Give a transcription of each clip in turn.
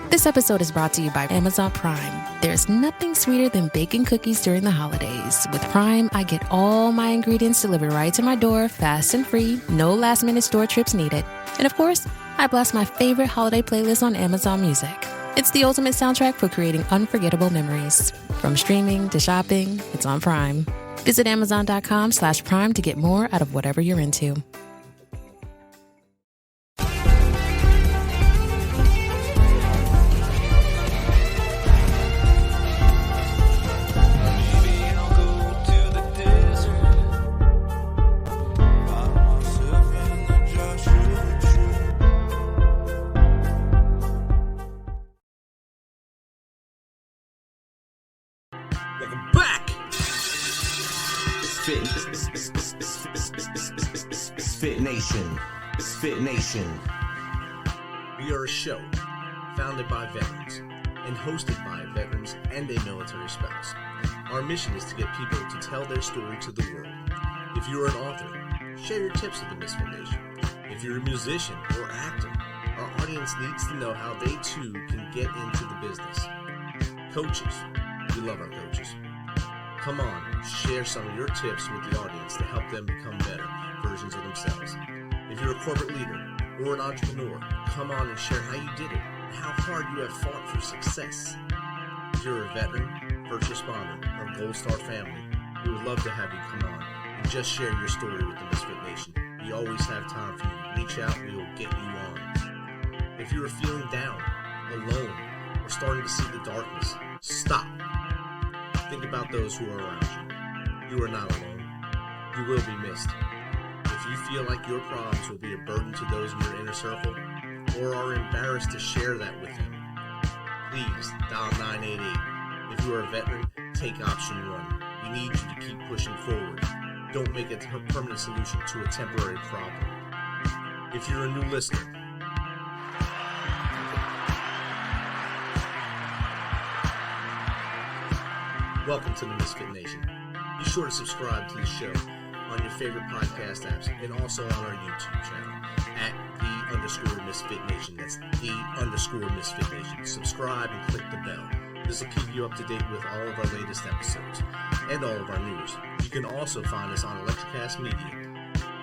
This episode is brought to you by Amazon Prime. There's nothing sweeter than baking cookies during the holidays. With Prime, I get all my ingredients delivered right to my door, fast and free, no last-minute store trips needed. And of course, I blast my favorite holiday playlist on Amazon Music. It's the ultimate soundtrack for creating unforgettable memories. From streaming to shopping, it's on Prime. Visit Amazon.com/Prime to get more out of whatever you're into. MisFitNation. MisFitNation. We are a show founded by veterans and hosted by veterans and their military spouse. Our mission is to get people to tell their story to the world. If you're an author, share your tips with the MisFitNation. If you're a musician or actor, our audience needs to know how they too can get into the business. Coaches, we love our coaches. Come on, share some of your tips with the audience to help them become better versions of themselves. If you're a corporate leader or an entrepreneur, come on and share how you did it and how hard you have fought for success. If you're a veteran, first responder, or Gold Star family, we would love to have you come on and just share your story with the MisFitNation. We always have time for you. Reach out, we will get you on. If you are feeling down, alone, or starting to see the darkness, stop. Think about those who are around you. You are not alone. You will be missed. If you feel like your problems will be a burden to those in your inner circle, or are embarrassed to share that with them, please dial 988. If you are a veteran, take option 1. We need you to keep pushing forward. Don't make it a permanent solution to a temporary problem. If you're a new listener, welcome to the MisFitNation. Be sure to subscribe to the show on your favorite podcast apps and also on our YouTube channel at @the_MisFitNation. That's _MisFitNation. Subscribe and click the bell. This will keep you up to date with all of our latest episodes and all of our news. You can also find us on Electrocast Media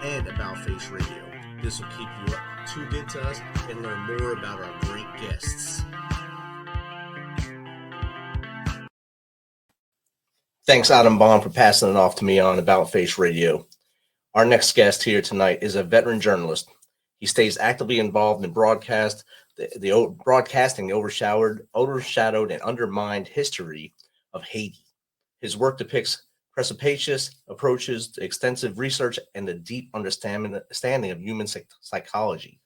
and About Face Radio. This will keep you tuned into us and learn more about our great guests. Thanks, Adam Bond, for passing it off to me on About Face Radio. Our next guest here tonight is a veteran journalist. He stays actively involved in broadcasting the overshadowed and undermined history of Haiti. His work depicts perspicacious approaches to extensive research and a deep understanding of human psychology.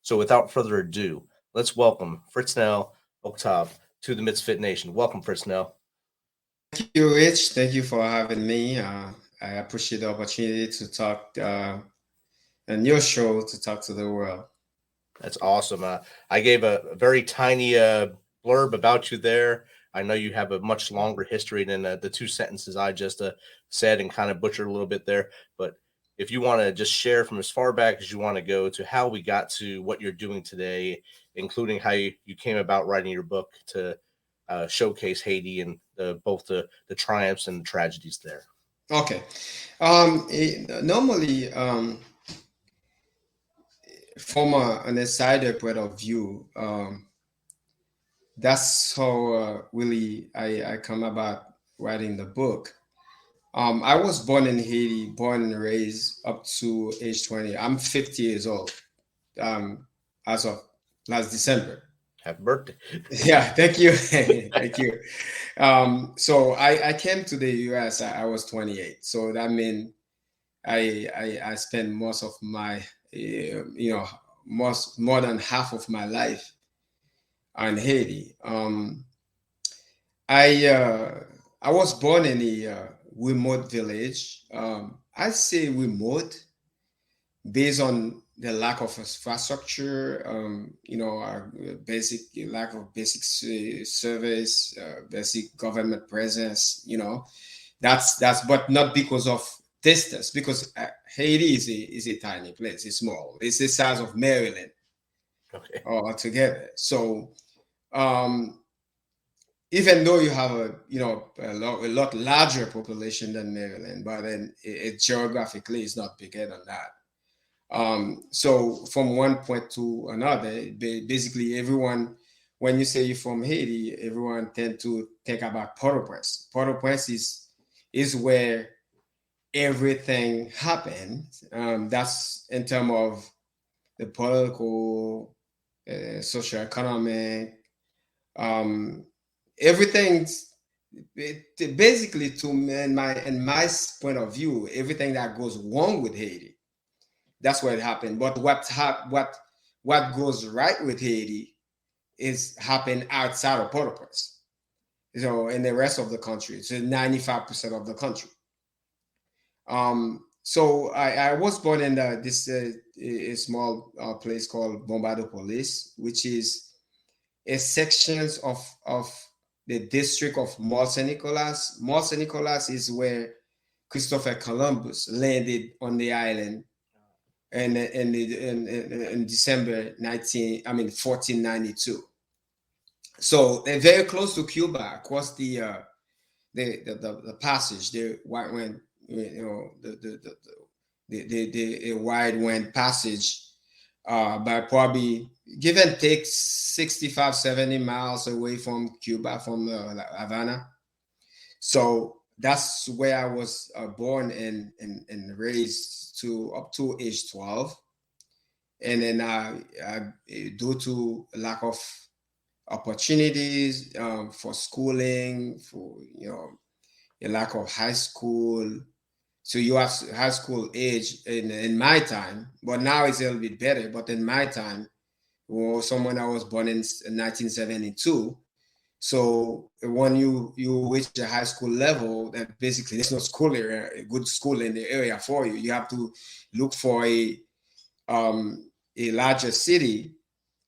So without further ado, let's welcome Fritznel Octave to the MisFitNation. Welcome, Fritznel. Thank you, Rich. Thank you for having me. I appreciate the opportunity to talk on your show to talk to the world. That's awesome. I gave a very tiny blurb about you there. I know you have a much longer history than the 2 sentences I just said and kind of butchered a little bit there. But if you want to just share from as far back as you want to go to how we got to what you're doing today, including how you came about writing your book to showcase Haiti and both the triumphs and the tragedies there. Okay. Normally, from an insider point of view, that's how really I come about writing the book. I was born in Haiti, born and raised up to age 20. I'm 50 years old as of last December. Happy birthday. Yeah, thank you. Thank you. So I came to the US, I was 28. So that means I spent most of my, more than half of my life in Haiti. I was born in a remote village. I say remote based on the lack of infrastructure, our basic lack of basic service, basic government presence. That's but not because of distance, because Haiti is a tiny place. It's small. It's the size of Maryland. Okay. Altogether. So Even though you have a lot larger population than Maryland, but then it geographically is not bigger than that. So from one point to another, basically everyone, when you say you're from Haiti, everyone tend to think about Port-au-Prince. Port-au-Prince is where everything happens. That's in terms of the political, social, economic, everything's basically to in my point of view, everything that goes wrong with Haiti, that's where it happened. But what goes right with Haiti is happen outside of Port-au-Prince. So in the rest of the country, it's 95% of the country. So I was born in this a small place called Bombardopolis, which is a sections of the district of Mont Saint Nicolas. Mont Saint Nicolas is where Christopher Columbus landed on the island in December 1492. So they're very close to Cuba, across the passage, the white when the wide wind passage, by probably give and take 65, 70 miles away from Cuba, from Havana. So that's where I was born and raised to up to age 12. And then due to lack of opportunities for schooling, for a lack of high school. So you have high school age in my time, but now it's a little bit better. But in my time, well, someone I was born in 1972. So when you reach the high school level, that basically there's no school area, a good school in the area for you. You have to look for a larger city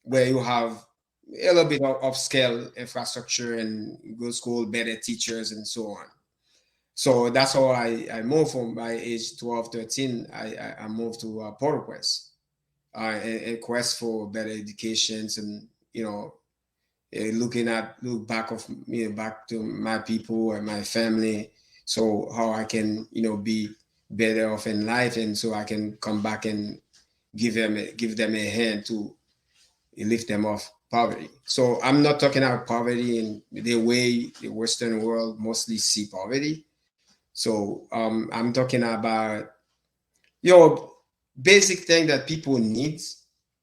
where you have a little bit of upscale infrastructure and good school, better teachers, and so on. So that's how I moved from by age 12, 13. I moved to Port-au-Prince in quest for better educations and, look back to my people and my family. So how I can, be better off in life. And so I can come back and give them a hand to lift them off poverty. So I'm not talking about poverty in the way the Western world mostly see poverty. So I'm talking about basic thing that people need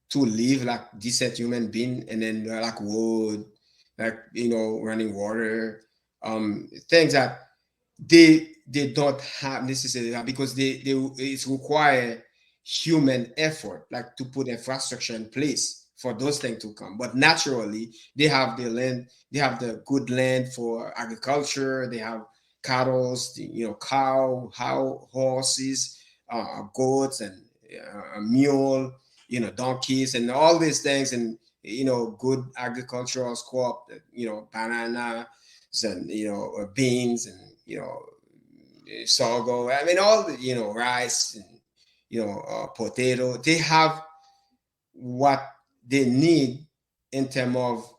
to live like decent human being, and then like wood, like running water, things that they don't have necessarily, because they it's require human effort, like to put infrastructure in place for those things to come. But naturally, they have the land, they have the good land for agriculture, they have cattle, cow, horses, goats, and a mule, donkeys, and all these things, and good agricultural crop, bananas and beans and sorghum. I mean, all the rice and potato. They have what they need in terms of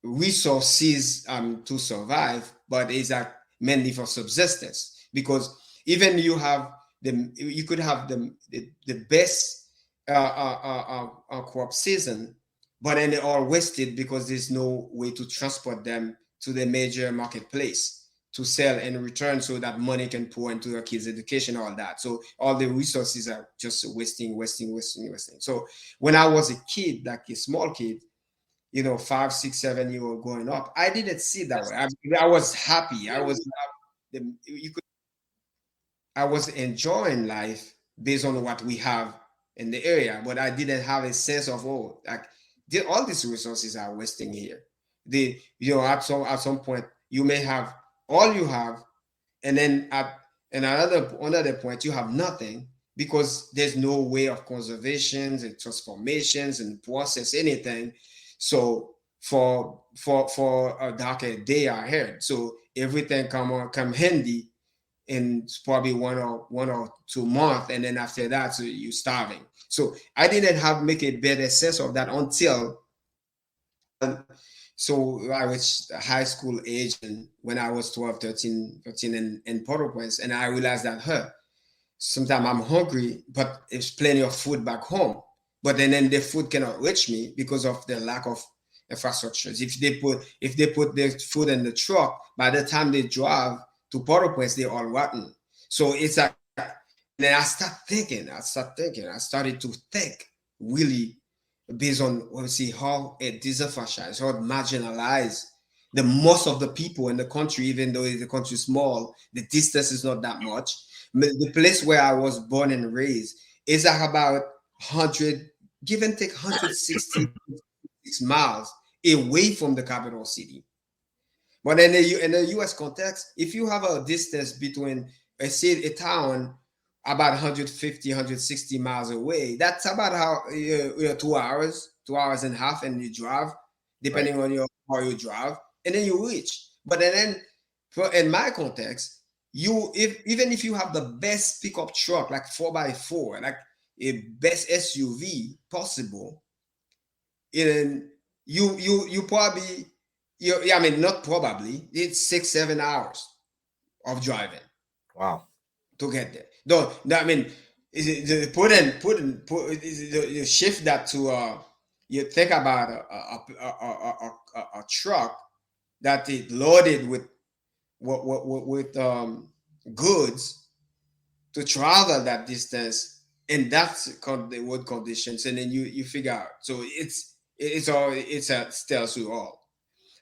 resources to survive, but it's mainly for subsistence, because even you could have the best crop season, but then they are wasted because there's no way to transport them to the major marketplace to sell and return, so that money can pour into your kids' education, all that. So all the resources are just wasting. So when I was a kid, like a small kid, 5, 6, 7 year old growing up, I didn't see that way. I was happy. I was enjoying life based on what we have in the area, but I didn't have a sense of all these resources are wasting here. At some point you may have all you have, and then at another point you have nothing, because there's no way of conservations and transformations and process anything. So for a darker day ahead, so everything come handy in probably 1 or 2 months, and then after that, so you're starving. So I didn't make a better sense of that until So I was high school age, and when I was 12, 13, 14 in Port-au-Prince, and I realized that, sometimes I'm hungry, but there's plenty of food back home. But then the food cannot reach me because of the lack of infrastructures. If they put the food in the truck, by the time they drive to Port-au-Prince, they're all rotten. So it's like, and then I started to think really based on obviously how it disenfranchised, how it marginalized the most of the people in the country, even though the country is small, the distance is not that much. The place where I was born and raised is like about 100, give and take 166 miles away from the capital city. But in the US context, if you have a distance between a town about 150, 160 miles away, that's about how 2 hours, 2 hours and a half, and you drive, Right. depending on how you drive, and then you reach. But then in my context, even if you have the best pickup truck, like 4x4, like a best SUV possible, and you probably I mean, not probably, it's 6 7 hours of driving Wow. to get there. Though I mean, you shift that to you think about a truck that is loaded with goods to travel that distance, and that's the road conditions, and then you figure out. So it's a tells you all.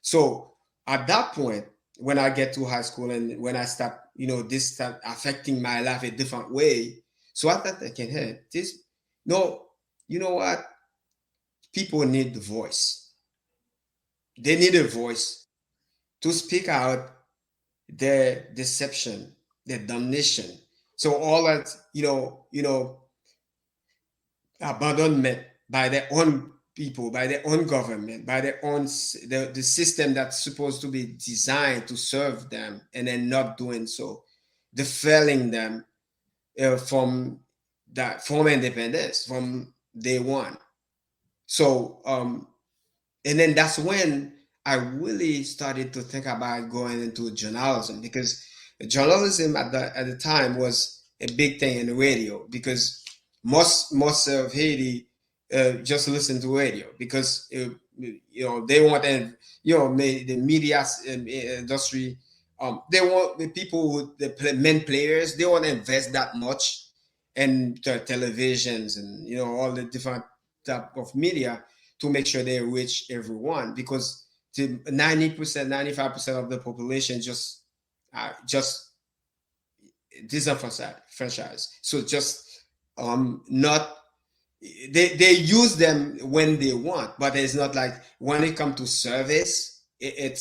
So at that point, when I get to high school and when I start, this start affecting my life a different way. So I thought, okay, hey, this, no, you know what? People need the voice. They need a voice to speak out their deception, their damnation. So all that, abandonment by their own people, by their own government, by their own the system that's supposed to be designed to serve them, and then not doing so, the failing them from independence from day one. So and then that's when I really started to think about going into journalism, because journalism at the time was a big thing in the radio, because most of Haiti just listen to radio because they want, and the media industry, they want the people with main players, they want to invest that much in televisions and all the different type of media to make sure they reach everyone, because to 90%, 95% of the population just disenfranchised franchise. So just not, they use them when they want, but it's not like when it comes to service, it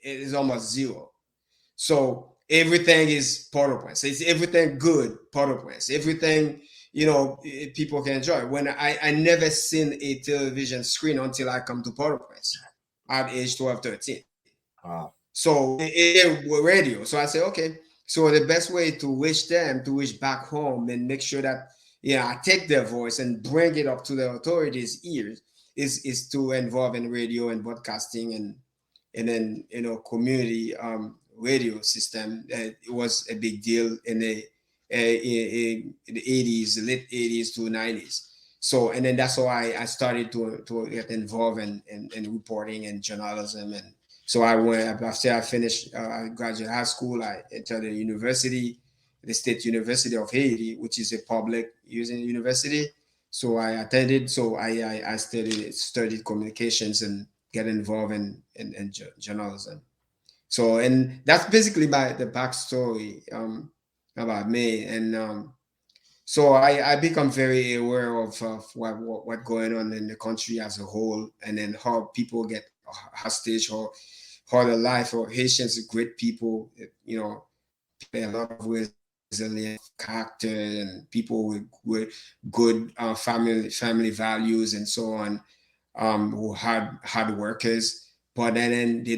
is almost zero. So everything is Port-au-Prince. It's everything good Port-au-Prince. Everything people can enjoy. When I never seen a television screen until I come to Port-au-Prince at age 12, 13. Wow. So it radio. So I say, okay. So the best way to reach them, to reach back home, and make sure that I take their voice and bring it up to the authorities' ears, is to involve in radio and broadcasting, and then community radio system. It was a big deal in the 80s, late 80s to 90s. So, and then that's how I started to get involved in reporting and journalism. And so I went, after I finished, I graduated high school, I entered the university, the State University of Haiti, which is a public using university. So I attended, so I studied communications and get involved in journalism. So, and that's basically the backstory about me. And so I become very aware of what going on in the country as a whole, and then how people get hostage, or how the life of Haitians are great people, a lot of resilient character, and people with good family values and so on, who hard workers, but then they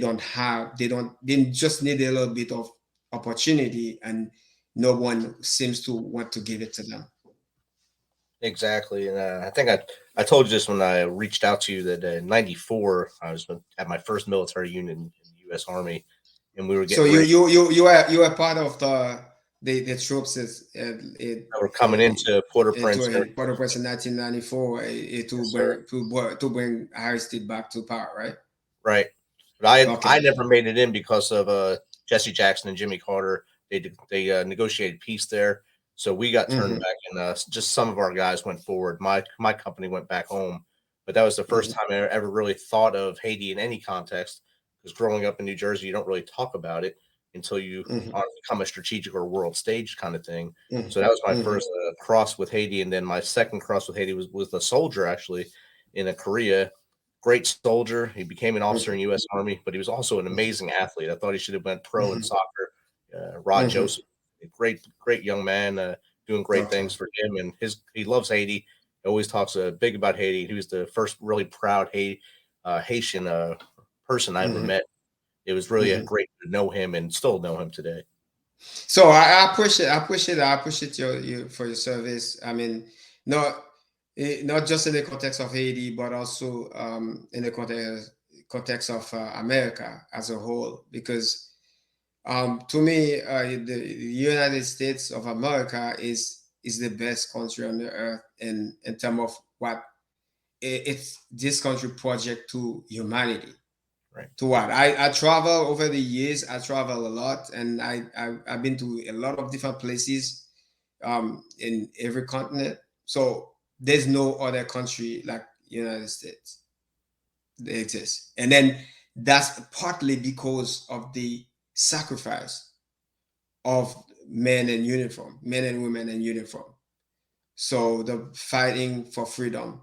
just need a little bit of opportunity, and no one seems to want to give it to them. Exactly. And I think I told you this when I reached out to you that in '94 I was at my first military unit in the U.S. Army, and we were So getting ready. you were part of the troops We were coming into Port-au-Prince. into Port-au-Prince in 1994 Yes, sir. to bring Aristide back to power, right? Right. But I Okay. never made it in because of Jesse Jackson and Jimmy Carter. They negotiated peace there, so we got turned Hmm. back, and just some of our guys went forward. My company went back home, but that was the first Hmm. time I ever really thought of Haiti in any context. Because growing up in New Jersey, you don't really talk about it until you Hmm. become a strategic or world stage kind of thing. Hmm. So that was my Hmm. first cross with Haiti, and then my second cross with Haiti was a soldier actually in a Korea. Great soldier. He became an officer in Hmm. U.S. Army, but he was also an amazing athlete. I thought he should have went pro in Hmm. soccer. Rod Hmm. Joseph, a great young man, doing great Okay. things for him. And he loves Haiti. He always talks big about Haiti. He was the first really proud Haitian person I ever Hmm. met. It was really Hmm. great to know him and still know him today. So I appreciate you for your service. I mean, not not just in the context of Haiti, but also in the context of America as a whole. Because to me, the United States of America is the best country on the earth in terms of what it's this country project to humanity. Right. To what I travel over the years. I travel a lot, and I've been to a lot of different places in every continent. So there's no other country like United States that exists, and then that's partly because of the sacrifice of men and women in uniform. So the fighting for freedom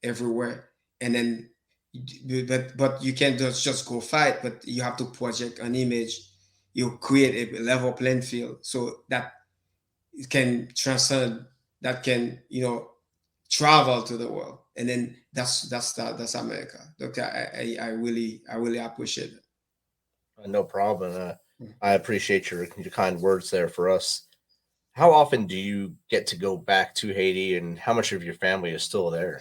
everywhere, and then but you can't just go fight, but you have to project an image. You create a level playing field so that it can transcend, that can travel to the world, and then that's America. Look, I really appreciate it. No problem. I appreciate your kind words there for us. How often do you get to go back to Haiti, and how much of your family is still there?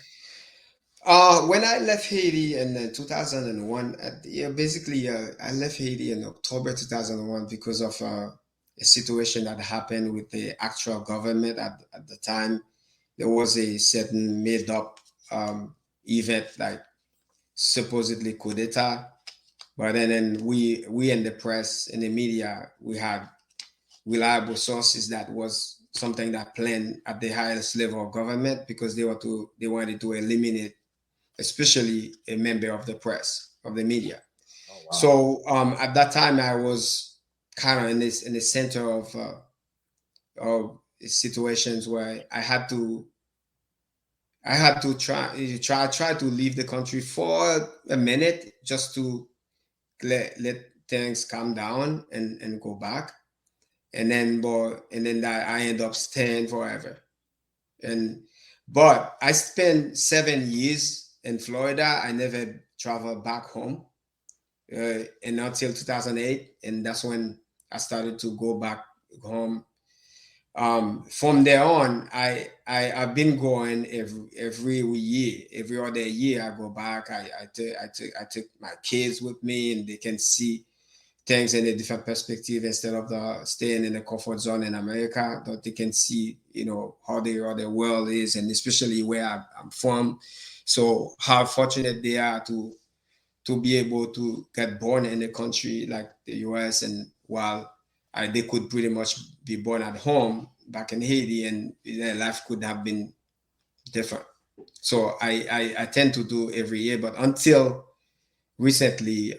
When I left Haiti in 2001, yeah, basically, I left Haiti in October 2001 because of a situation that happened with the actual government at the time. There was a certain made up event, like supposedly coup d'etat, but then we in the press, in the media, we had reliable sources that was something that planned at the highest level of government, because they wanted to eliminate especially a member of the press, of the media. Oh wow. So at that time, I was kind of in the center of situations where I had to try to leave the country for a minute, just to let things calm down and go back, and then that I end up staying forever. And but I spent 7 years in Florida. I never traveled back home, and until 2008, and that's when I started to go back home. From there on, I've been going every year, every other year. I go back. I take my kids with me, and they can see things in a different perspective, instead of the staying in the comfort zone in America. That they can see, how the world is, and especially where I'm from. So how fortunate they are to be able to get born in a country like the US, and while they could pretty much be born at home back in Haiti, and their life could have been different. So I tend to do every year, but until recently,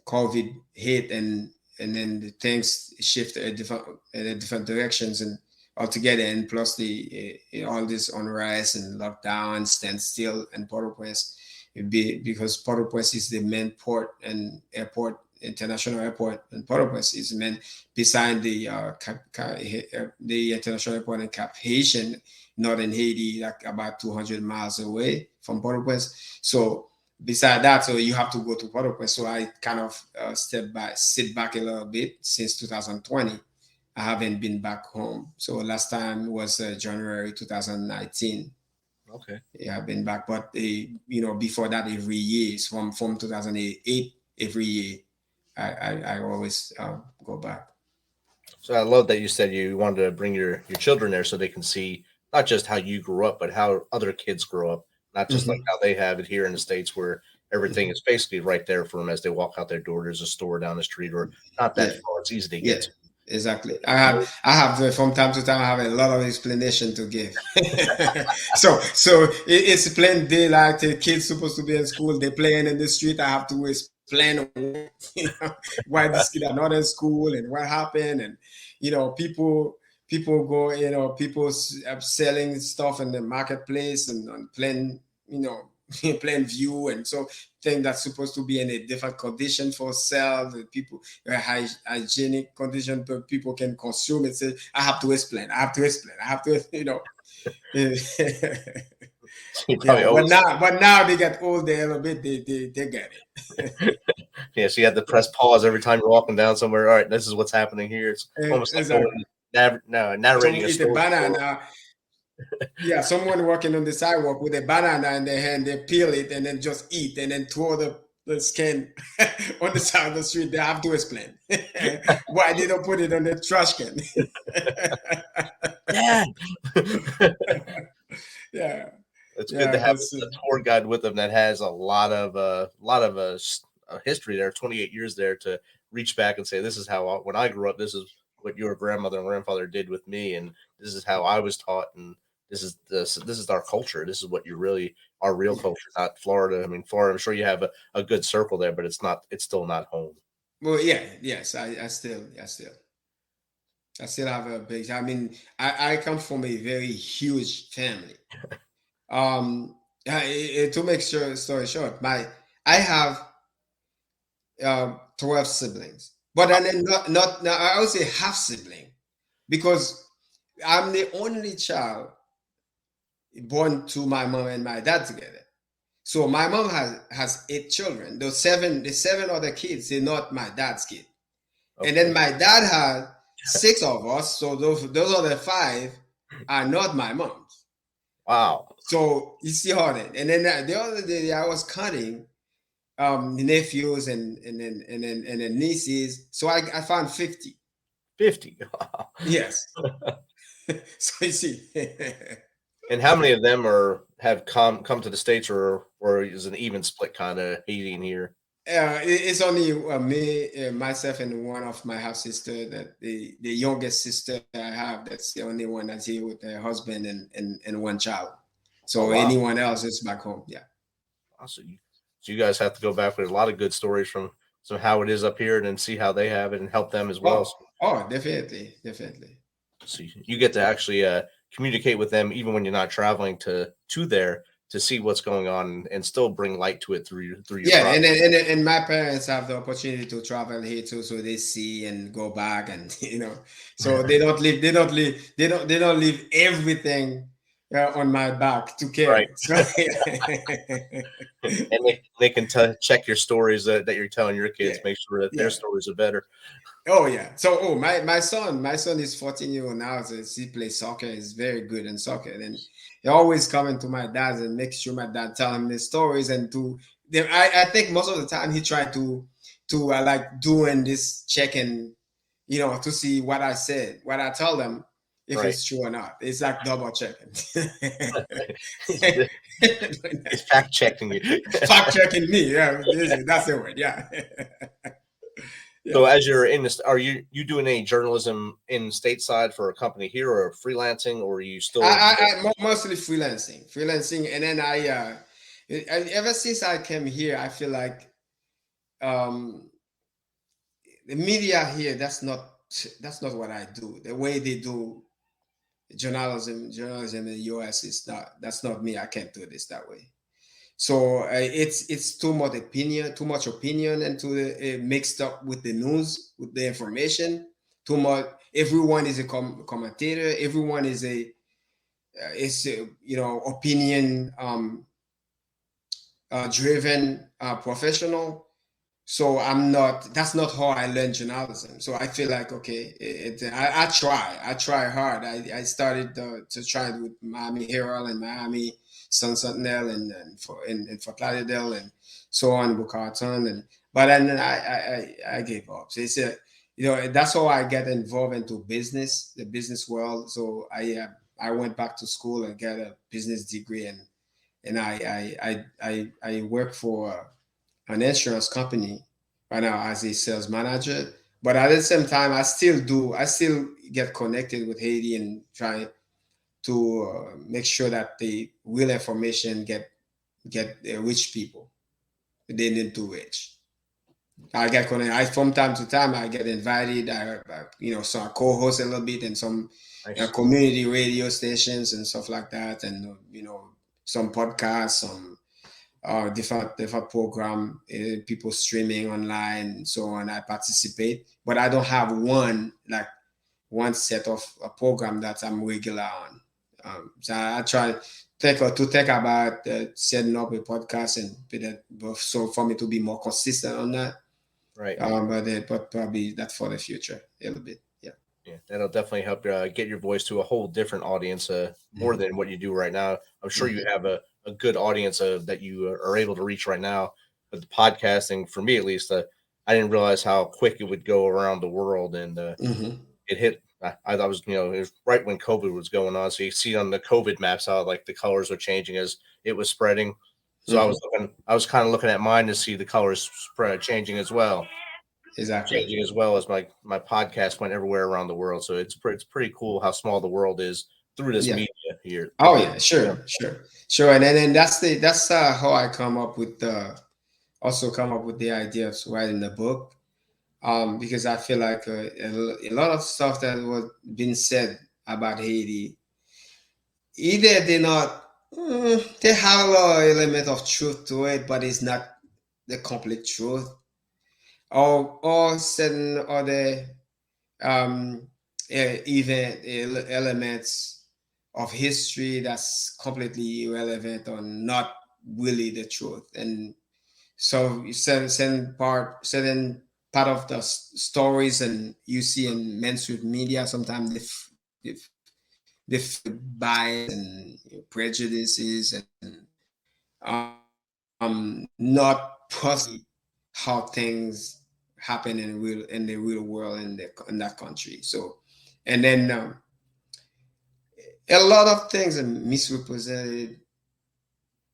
COVID hit, and then the things shifted in a different directions and altogether, and plus all this unrest and lockdown, standstill, and Port-au-Prince, because Port-au-Prince is the main port and airport, international airport, and Port-au-Prince is main beside the international airport in Cap Haitian, northern Haiti, like about 200 miles away from Port-au-Prince. So beside that, so you have to go to Port-au-Prince. So I kind of sit back a little bit since 2020, I haven't been back home. So last time was January 2019. Okay. Yeah, I've been back, but before that, every year, it's from 2008, every year, I always go back. So I love that you said you wanted to bring your children there so they can see not just how you grew up, but how other kids grow up. Not just like Mhm. how they have it here in the States, where everything Mhm. is basically right there for them as they walk out their door. There's a store down the street, or not that Yeah, far. It's easy to yeah, get to. exactly. I have from time to time, I have a lot of explanation to give. So it's plain daylight. The kids supposed to be in school. They playing in the street. I have to explain why this kid are not in school and what happened. And people go. People selling stuff in the marketplace and on plain plain view, and so thing that's supposed to be in a different condition for sale. The people hygienic condition, but people can consume it. Say, I have to explain. I have to explain. I have to, You probably yeah. But always now they get older a little bit. They get it. yeah. So you have to press pause every time you're walking down somewhere. All right, this is what's happening here. It's almost like going Exactly. narrating Some a eat a story for banana. Yeah, someone walking on the sidewalk with a banana in their hand, they peel it and then just eat and then throw the skin on the side of the street. They have to explain why they don't put it on the trash can. yeah. Yeah, It's good to yeah, have a tour guide with them that has a lot of history there, 28 years there to reach back and say, this is how when I grew up, this is what your grandmother and grandfather did with me, and this is how I was taught, and this is our culture. This is what you really our real yeah. culture, not Florida. I mean, Florida. I'm sure you have a good circle there, but it's not. It's still not home. Well, yeah, yes, I still have a big. I mean, I come from a very huge family. To make sure story short, I have 12 siblings, but then not now I would say half sibling because I'm the only child born to my mom and my dad together. So my mom has 8 children. The seven other kids, they're not my dad's kid. And then Okay. my dad had 6 of us, so those other 5 are not my mom's. Wow. So you see how that. And then the other day I was counting the nephews and then nieces. So I found 50. 50. Yes. So you see. And how many of them have come to the States, or is an even split kind of Haiti in here? It's only me, myself, and one of my half sister. That the youngest sister I have. That's the only one that's here with her husband and one child. Oh So wow. anyone else is back home. Yeah. So you guys have to go back with a lot of good stories from how it is up here, and then see how they have it and help them as well. Oh, oh, definitely, definitely. So you get to actually communicate with them even when you're not traveling to there to see what's going on and still bring light to it through your Yeah, and product. then and my parents have the opportunity to travel here too, so they see and go back, and so they don't leave everything on my back to Right. carry. So And they can check your stories that you're telling your yeah, kids, make sure that their yeah. stories are better. Oh yeah. So my son is 14-year-old now. So he plays soccer. He's very good in soccer. And he always coming to my dad and make sure my dad tell him the stories and to them. I think most of the time he tried to like doing this checking, to see what I said, what I tell them, if Right. it's true or not. It's like double checking. It's fact checking you. Fact checking me. Yeah, that's the word. Yeah. So Yeah. as you're in this, are you doing any journalism in stateside for a company here, or freelancing, or are you still? Mostly freelancing, and then ever since I came here, I feel like um, the media here that's not what I do. The way they do journalism in the US is not that's not me. I can't do this that way. So it's too much opinion, and mixed up with the news, with the information. Too much. Everyone is a commentator. Everyone is a opinion driven professional. So that's not how I learned journalism. So I feel like, okay, I try hard. I started to try it with Miami Herald and Miami Sun Sentinel and Fort Lauderdale and so on, Bucarton. But then I gave up. So it's that's how I get involved into the business world. So I went back to school and got a business degree, and I work for an insurance company right now as a sales manager. But at the same time, I still get connected with Haiti and try to make sure that the real information get rich people they need to reach. I get connected. From time to time I get invited. So I co-host a little bit in some Nice. community radio stations and stuff like that, and some podcasts, some different program, people streaming online and so on. I participate, but I don't have one set of a program that I'm regular on. So I try to think about setting up a podcast so for me to be more consistent on that. Right. But probably that for the future a little bit. Yeah. Yeah, that'll definitely help get your voice to a whole different audience, more than what you do right now. I'm sure you have a good audience that you are able to reach right now. But the podcasting, for me at least, I didn't realize how quick it would go around the world, and it hit. I thought it was right when COVID was going on. So you see on the COVID maps how like the colors are changing as it was spreading. So I was kind of looking at mine to see the colors changing as well. Exactly. Changing as well as my podcast went everywhere around the world. So it's pretty cool how small the world is through this media here. Oh yeah, sure. And then that's how I come up with the idea of writing the book. Because I feel like a lot of stuff that was being said about Haiti, either they have a lot of element of truth to it, but it's not the complete truth, or certain other elements of history that's completely irrelevant or not really the truth. And so certain part of the stories and you see in mainstream media, sometimes they bias and prejudices and not possibly how things happen in the real world in that country. So, and then a lot of things are misrepresented.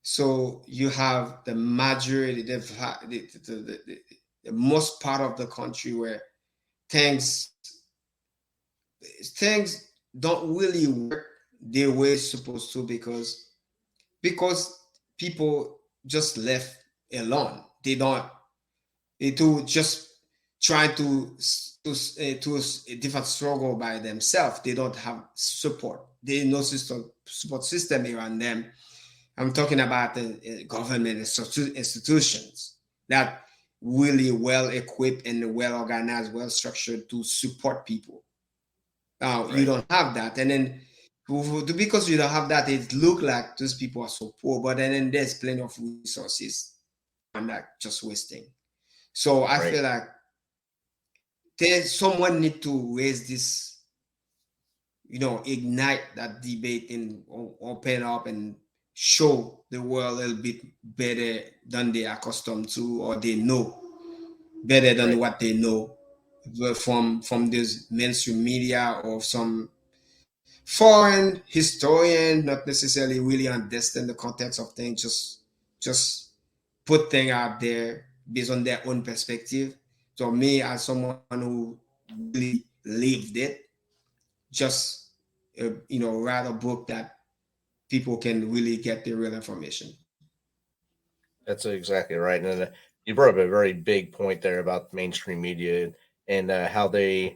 So you have the majority, the most part of the country where things don't really work the way it's supposed to because people just left alone. They do just try to a different struggle by themselves. They don't have support. There is no support system around them. I'm talking about the government institutions that really well equipped and well organized, well structured to support people. You don't have that, and then because you don't have that, it look like those people are so poor. But then there's plenty of resources and that just wasting. So I feel like someone need to raise this, ignite that debate and open up and show the world a little bit better than they are accustomed to, or they know better than what they know from this mainstream media or some foreign historian, not necessarily really understand the context of things, just put things out there based on their own perspective. So me, as someone who really lived it, just write a book that people can really get the real information. That's exactly right. And you brought up a very big point there about mainstream media and how they're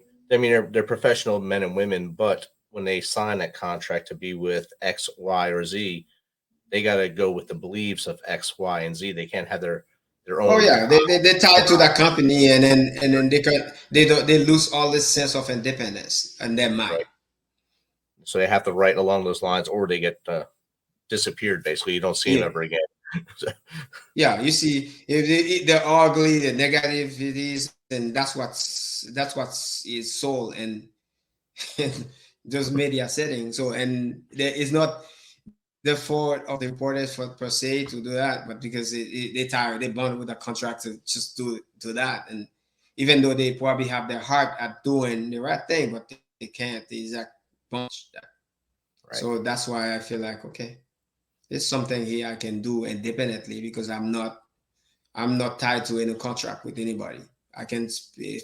professional men and women, but when they sign that contract to be with X, Y, or Z, they got to go with the beliefs of X, Y, and Z. They can't have their own. Oh yeah, they tie to that company, and then they lose all this sense of independence and their mind. Right. So they have to write along those lines, or they get disappeared. Basically, you don't see them ever again. Yeah, you see, if the ugly, the negativities, and that's what's is sold and those media settings. So, and there is not the fault of the reporters for per se to do that, but because they tired, they bond with a contract to just do that, and even though they probably have their heart at doing the right thing, but they can't the exact bunch that. Right. So that's why I feel like, okay, there's something here I can do independently because I'm not tied to any contract with anybody. I can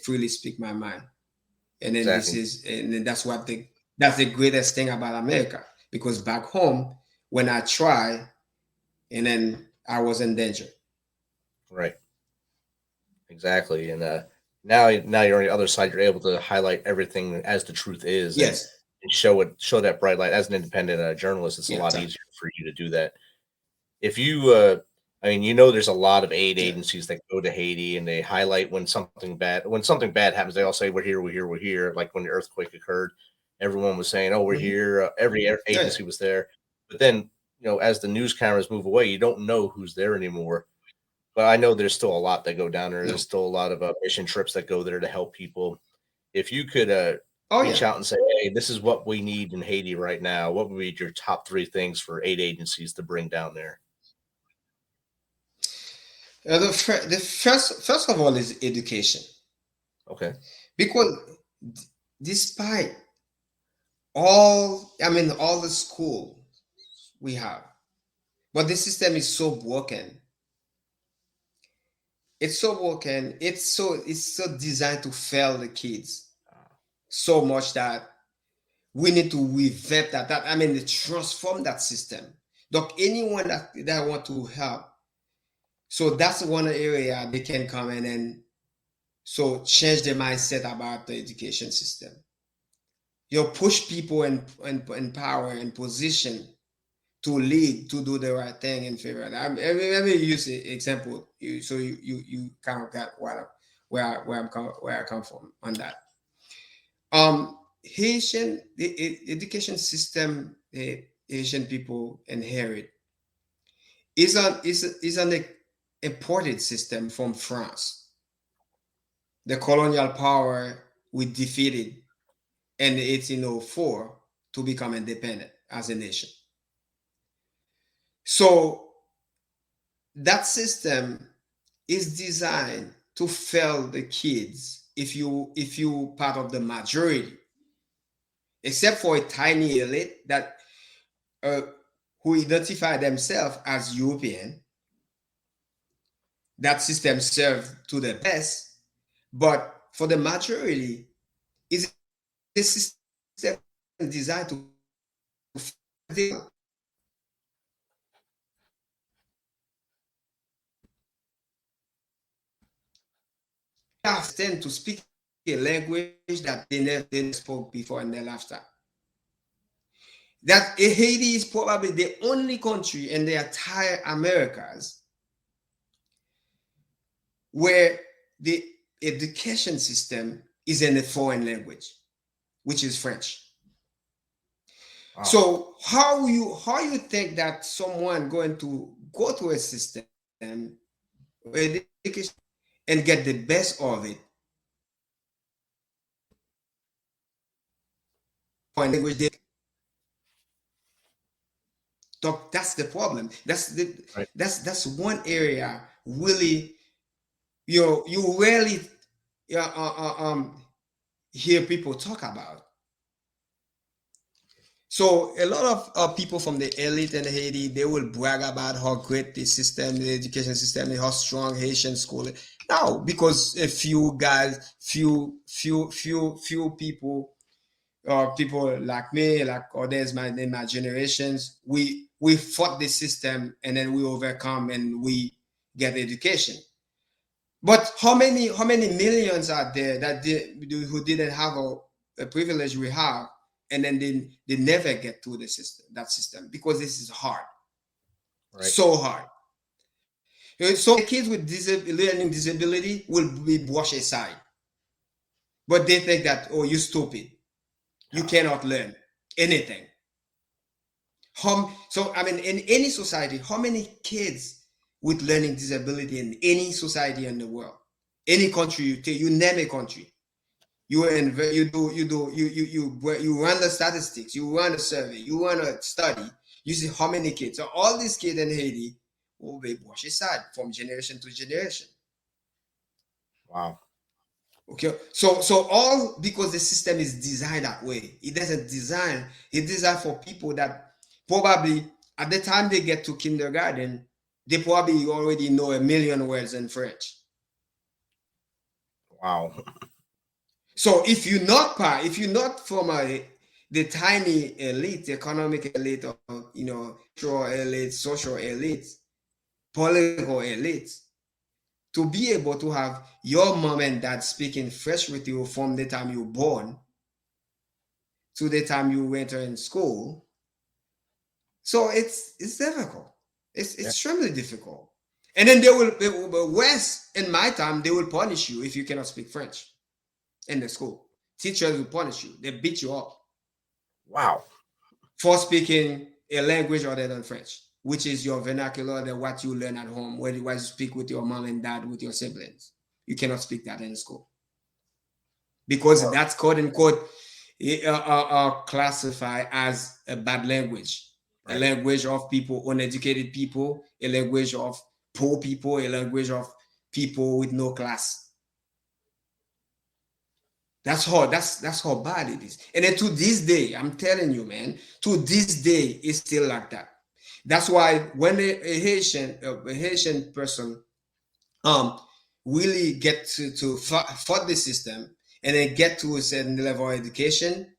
freely speak my mind. And then Exactly. that's the greatest thing about America. Because back home, when I try, and then I was in danger. Right. Exactly. And now you're on the other side. You're able to highlight everything as the truth is, and Yes. show that bright light. As an independent journalist, it's a Yeah. lot easier for you to do that. If you, I mean, there's a lot of aid Yeah. agencies that go to Haiti and they highlight when something bad happens. They all say, "We're here, we're here, we're here." Like when the earthquake occurred, everyone was saying, "Oh, we're Mhm. here." Every Yeah. agency was there. But then, as the news cameras move away, you don't know who's there anymore. But I know there's still a lot that go down there. No. There's still a lot of mission trips that go there to help people. If you could Oh reach yeah. out and say, "Hey, this is what we need in Haiti right now," what would be your top three things for aid agencies to bring down there? The first of all is education, Okay. because despite all the school we have, but the system is so broken. It's so broken. It's so designed to fail the kids so much that we need to revamp to transform that system. Look, anyone that want to help, so that's one area they can come in and so change their mindset about the education system. Push people in power and position to lead, to do the right thing in favor of that. Let me use an example, you kind of got where I come from on that. Haitian the education system the Haitian people inherit is an imported system from France. The colonial power we defeated in 1804 to become independent as a nation. So that system is designed to fail the kids if you part of the majority, except for a tiny elite that uh, who identify themselves as European. That system served to the best, but for the majority, is a system designed to tend to speak a language that they never spoke before in their lifetime. That Haiti is probably the only country in the entire Americas where the education system is in a foreign language, which is French. Wow. So how you think that someone going to go to a system education and get the best of it foreign language? That's the problem. Right. That's one area really you rarely hear people talk about. So a lot of people from the elite in Haiti, they will brag about how great the education system, is, how strong Haitian school is. No, because a few guys, few people, people like me, like others, in my generations, we fought the system and then we overcome and we get education. But how many millions are there who didn't have a privilege we have, and then they never get through that system because this is hard, Right. so hard. So the kids with learning disability will be brushed aside, but they think that, oh, you stupid, you cannot learn anything. So I mean, in any society, how many kids with learning disability in any society in the world, any country you take, you name a country, you run the statistics, you run a survey, you run a study, you see how many kids. So all these kids in Haiti will be washed aside from generation to generation. Wow. Okay, so all because the system is designed that way. It doesn't design. It's designed for people that probably at the time they get to kindergarten, they probably already know a million words in French. Wow. So if you're not from the tiny elite, economic elite, or cultural elite, social elite, political elite, to be able to have your mom and dad speaking French with you from the time you're born to the time you enter in school, so it's difficult. It's extremely difficult. And then they will worse in my time, they will punish you if you cannot speak French in the school. Teachers will punish you. They beat you up. Wow. For speaking a language other than French, which is your vernacular, than what you learn at home, where you speak with your mom and dad, with your siblings. You cannot speak that in school. Because that's quote unquote classified as a bad language. Right. A language of people, uneducated people, a language of poor people, a language of people with no class. That's how bad it is. And then to this day, I'm telling you, man, to this day, it's still like that. That's why when a Haitian person really get to fight the system and then get to a certain level of education,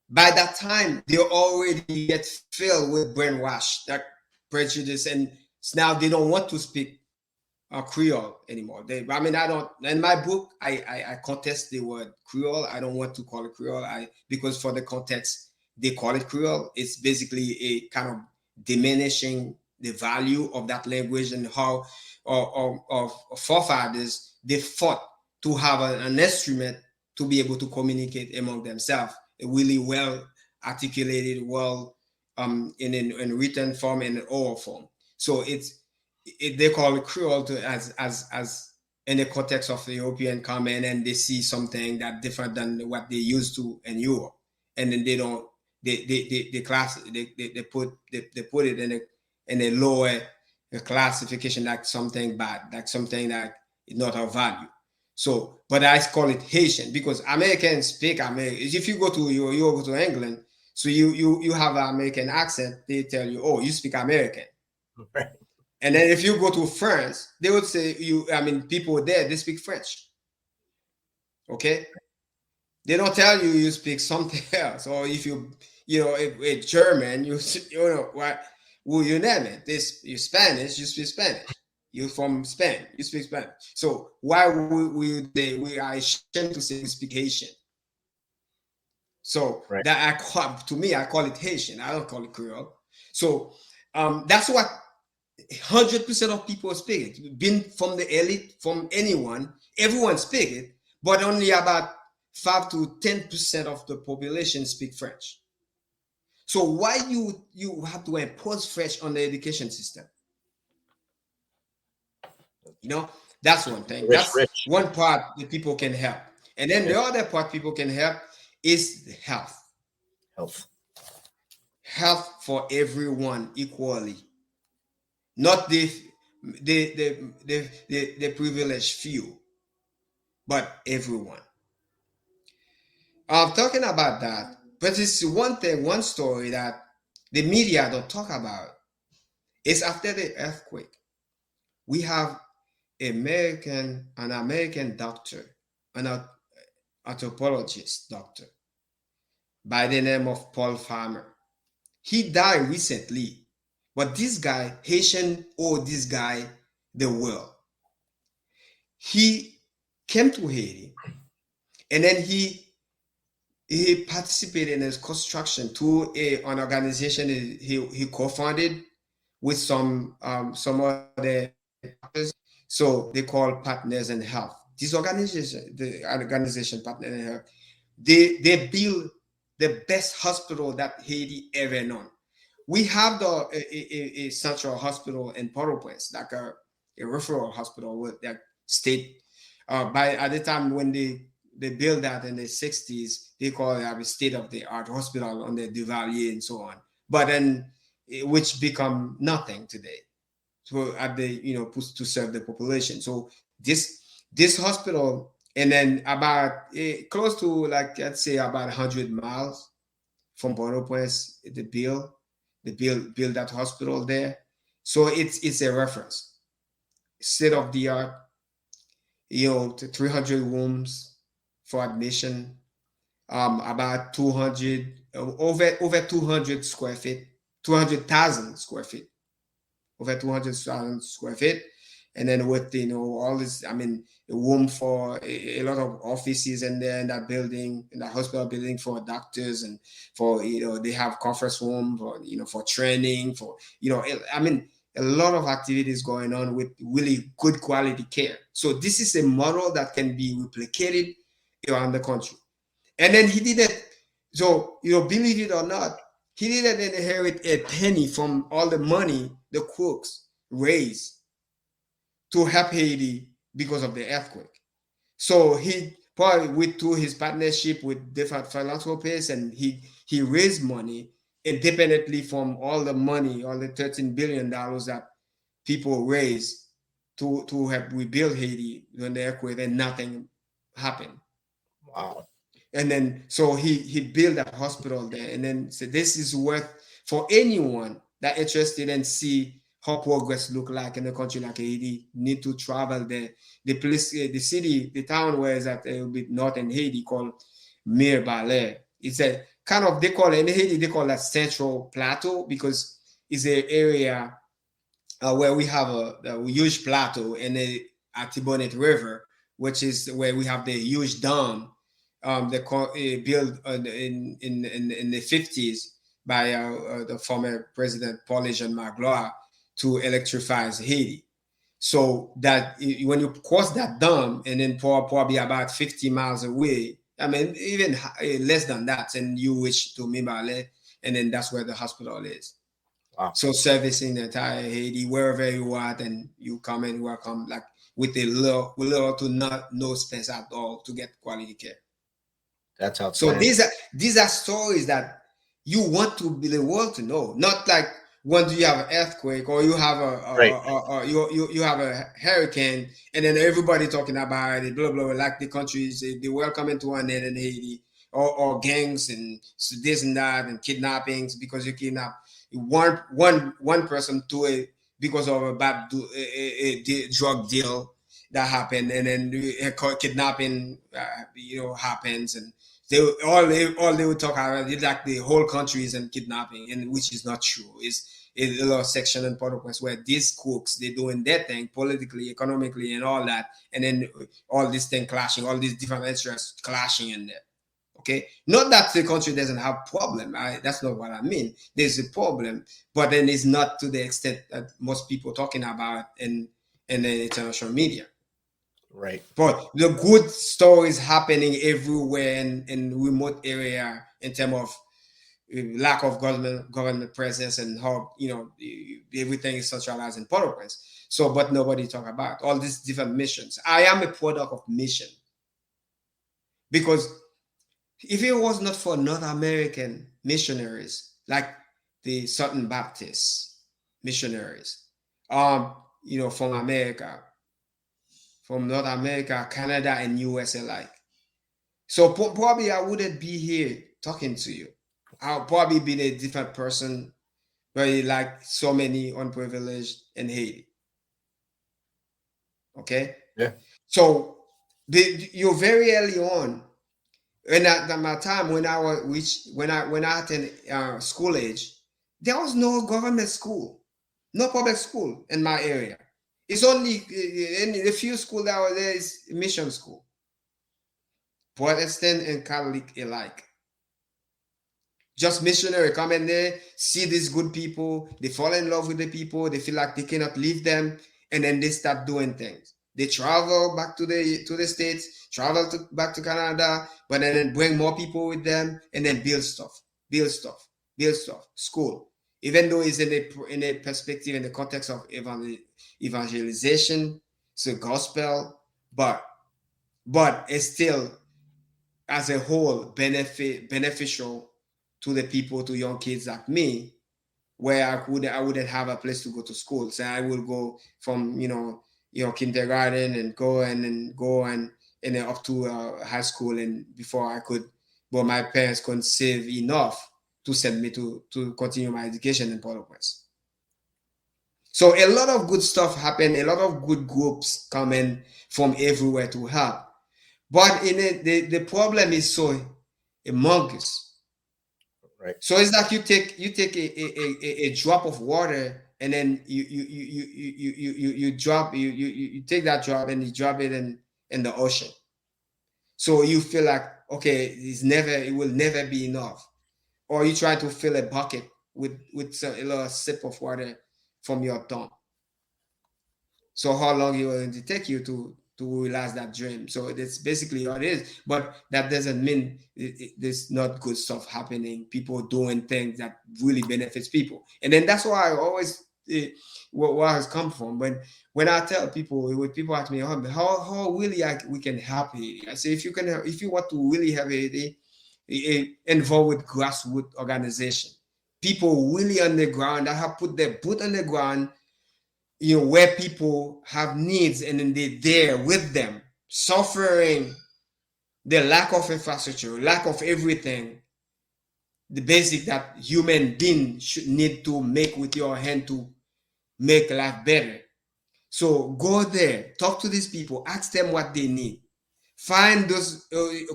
by that time they already get filled with brainwash, that prejudice, and now they don't want to speak Creole anymore. I don't. In my book, I contest the word Creole. I don't want to call it Creole. Because for the context, they call it Creole. It's basically a kind of diminishing the value of that language and how of forefathers they fought to have an instrument to be able to communicate among themselves, a really well articulated, in written form and in oral form. So they call it Creole as in the context of the European comment, and they see something that different than what they used to in Europe, and then they put it in a lower classification, like something bad, like something that is not of value. So, but I call it Haitian because Americans speak American. If you go to England, so you have an American accent, they tell you, oh, you speak American. Right. And then if you go to France, they would say people there, they speak French. Okay? They don't tell you speak something else. Or if a German, you name it. You Spanish, you speak Spanish. You're from Spain, you speak Spanish. So why would we are ashamed to say we speak Haitian? So right. I call it Haitian. I don't call it Creole. So that's what 100% of people speak it. Been from the elite, from anyone, everyone speak it, but only about 5 to 10% of the population speak French. So why you have to impose French on the education system? That's one thing. That's one part that people can help. And then the other part people can help is health. Health for everyone equally. Not the privileged few, but everyone. I'm talking about that, but it's one story that the media don't talk about. It's after the earthquake. We have an American doctor, an anthropologist doctor by the name of Paul Farmer. He died recently, but this guy, Haitian, this guy the world. He came to Haiti, and then he participated in his construction to an organization he co-founded with some other partners. So they call Partners in Health. This organization, the organization Partners in Health, they build the best hospital that Haiti ever known. we have a central hospital in Port-au-Prince, like a referral hospital with that state. By at the time when they built that in the 60s, they call it a state-of-the-art hospital on the Duvalier and so on. But then, which become nothing today. So at the to serve the population. So this hospital, and then about close to, like, let's say about 100 miles from Port-au-Prince, they build that hospital there. So it's a reference, state of the art, to 300 rooms for admission, about 200 over 200 square feet, 200,000 square feet, over 200,000 square feet. And then with all this, I mean, a room for a lot of offices in there, in that building, in that hospital building, for doctors, and for they have conference room for for training, for I mean, a lot of activities going on with really good quality care. So this is a model that can be replicated around the country. And then he didn't. So believe it or not, he didn't inherit a penny from all the money the crooks raised to help Haiti because of the earthquake. So he probably went through his partnership with different philanthropists, and he raised money independently from all the money, all the $13 billion that people raised to help rebuild Haiti when the earthquake, and nothing happened. Wow. And then so he built that hospital there, and then said this is worth for anyone that interested and see how progress look like in a country like Haiti, need to travel there. The place, the city, the town where is at a bit northern Haiti called Mir-Balais. It's a kind of, they call it in Haiti, they call that Central Plateau, because it's an area where we have a huge plateau and the Artibonite River, which is where we have the huge dam built in the 50s by the former president Paul-Jean Magloire to electrify Haiti. So that when you cross that dam and then probably about 50 miles away, I mean, even less than that, and you reach to Mir-Balais, and then that's where the hospital is. Wow. So servicing the entire Haiti, wherever you are, and you come and welcome, like with a little to no space at all to get quality care. That's how. So these are stories that you want to be the world to know, not like when you have an earthquake or you have you have a hurricane, and then everybody talking about it, blah blah, like the countries they welcome to an end in Haiti, or gangs and this and that and kidnappings, because you kidnap one person to it because of a bad drug deal that happened, and then kidnapping happens, and they would talk about it like the whole country is in kidnapping, and which is not true. It's a little section in Port-au-Prince where these crooks, they're doing their thing politically, economically, and all that, and then all this thing clashing, all these different interests clashing in there. Okay, not that the country doesn't have problem. That's not what I mean. There's a problem, but then it's not to the extent that most people talking about in the international media. Right. But the good stories happening everywhere in remote area in terms of lack of government presence, and how everything is centralized in Port-au-Prince. So, but nobody talk about all these different missions. I am a product of mission, because if it was not for North American missionaries like the Southern Baptist missionaries, from America, from North America, Canada, and US alike, so probably I wouldn't be here talking to you. I'll probably be a different person, very like so many unprivileged in Haiti. Okay. Yeah. So you're very early on. And at my time when I attended school age, there was no government school, no public school in my area. It's only in the few schools that were there is mission school, Protestant and Catholic alike. Just missionary come in there, see these good people, they fall in love with the people, they feel like they cannot leave them, and then they start doing things. They travel back to the States, back to Canada, but then bring more people with them, and then build stuff, school, even though it's in a perspective, in the context of evangelization, so gospel, but it's still as a whole beneficial to the people, to young kids like me, where I wouldn't have a place to go to school. So I would go from kindergarten and go and then up to high school, and before I could, but my parents couldn't save enough to send me to continue my education in Port-au-Prince. So a lot of good stuff happened. A lot of good groups coming from everywhere to help. But in it, the problem is so humongous. Right. So it's like you take a drop of water, and then you drop you take that drop and you drop it in the ocean. So you feel like, okay, it will never be enough. Or you try to fill a bucket with a little sip of water from your tongue. So how long it will take you to realize that dream? So that's basically what it is. But that doesn't mean there's not good stuff happening. People doing things that really benefits people, and then that's why I always where has come from. When I tell people, when people ask me how really we can help Haiti, I say if you want to really have Haiti, involved with grassroots organization, people really on the ground that have put their boot on the ground, where people have needs, and then they're there with them, suffering the lack of infrastructure, lack of everything, the basic that human being should need to make with your hand to make life better. So go there, talk to these people, ask them what they need. Find those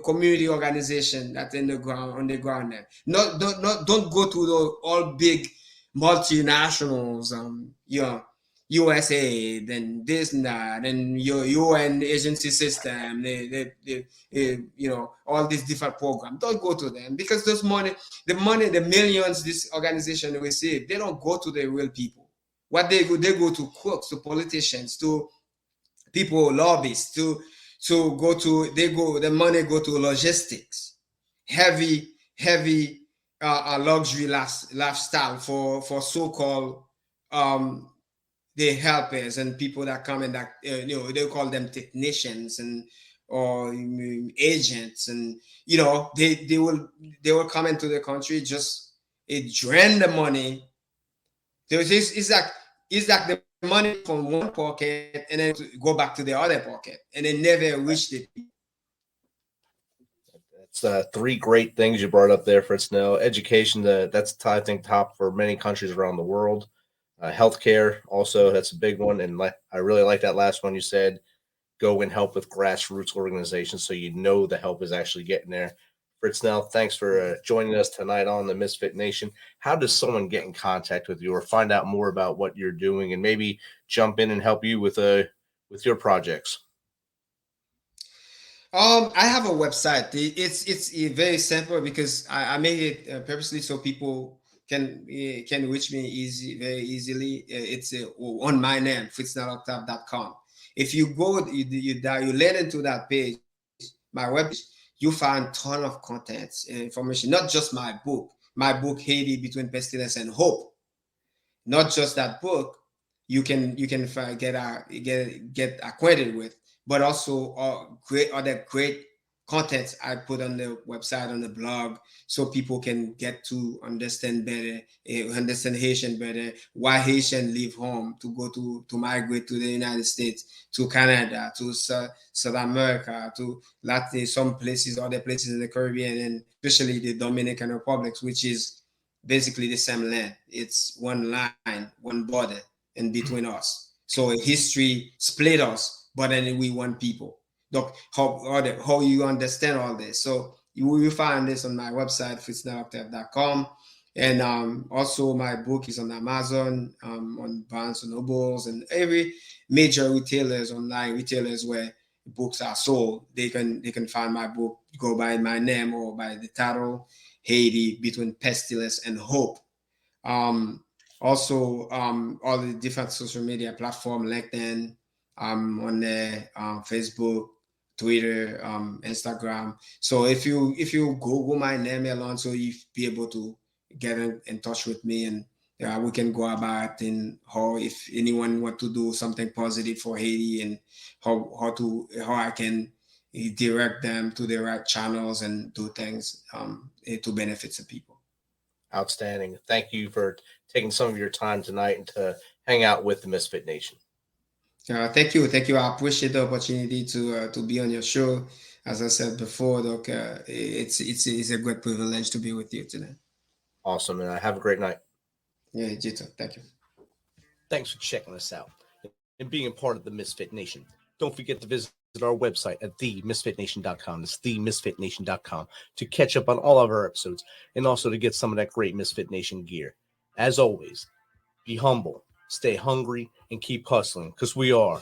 community organization that's on the ground there. Don't go to the all big multinationals, USA, then this and that, then your UN agency system, they all these different programs. Don't go to them, because the money, the millions this organization receive, they don't go to the real people. What they go to crooks, to politicians, to people, lobbyists, the money go to logistics, heavy luxury lifestyle for so-called the helpers and people that come and that they call them technicians or agents, and they will come into the country, just drain the money. It's like the money from one pocket and then go back to the other pocket, and they never reach the people. It's three great things you brought up there, Fritznel. Education, that's I think top for many countries around the world. Healthcare, also, that's a big one, and I really like that last one you said. Go and help with grassroots organizations, so the help is actually getting there. Fritznel, thanks for joining us tonight on the Misfit Nation. How does someone get in contact with you or find out more about what you're doing, and maybe jump in and help you with your projects? I have a website. It's very simple, because I made it purposely so people can reach me very easily. It's on my name, fritzneloctave.com. If you go, you land into that page, my webpage, you find ton of contents and information. Not just my book Haiti Between Pestilence and Hope. Not just that book. You can get acquainted with, but also other great contents I put on the website, on the blog, so people can get to understand better, understand Haitian better, why Haitian leave home to go to migrate to the United States, to Canada, to South America, to Latin, some places, other places in the Caribbean, and especially the Dominican Republic, which is basically the same land. It's one line, one border in between us. So history split us, but then we one people. Look, how you understand all this. So you will find this on my website, fritzneloctave.com. And also my book is on Amazon, on Barnes and Nobles, and every major retailers, online retailers where books are sold. They can find my book, go by my name or by the title, Haiti Between Pestilence and Hope. Also, all the different social media platform, LinkedIn, on there, Facebook, Twitter, Instagram. So if you Google my name alone, so you be able to get in touch with me and we can go about, and how, if anyone want to do something positive for Haiti, and how I can direct them to the right channels and do things to benefit the people. Outstanding. Thank you for taking some of your time tonight and to hang out with the Misfit Nation. Thank you. I appreciate the opportunity to be on your show. As I said before, Doc, it's a great privilege to be with you today. Awesome, and have a great night. Yeah, you too. Thank you. Thanks for checking us out and being a part of the Misfit Nation. Don't forget to visit our website at themisfitnation.com. That's themisfitnation.com to catch up on all of our episodes and also to get some of that great Misfit Nation gear. As always, be humble, stay hungry, and keep hustling, because we are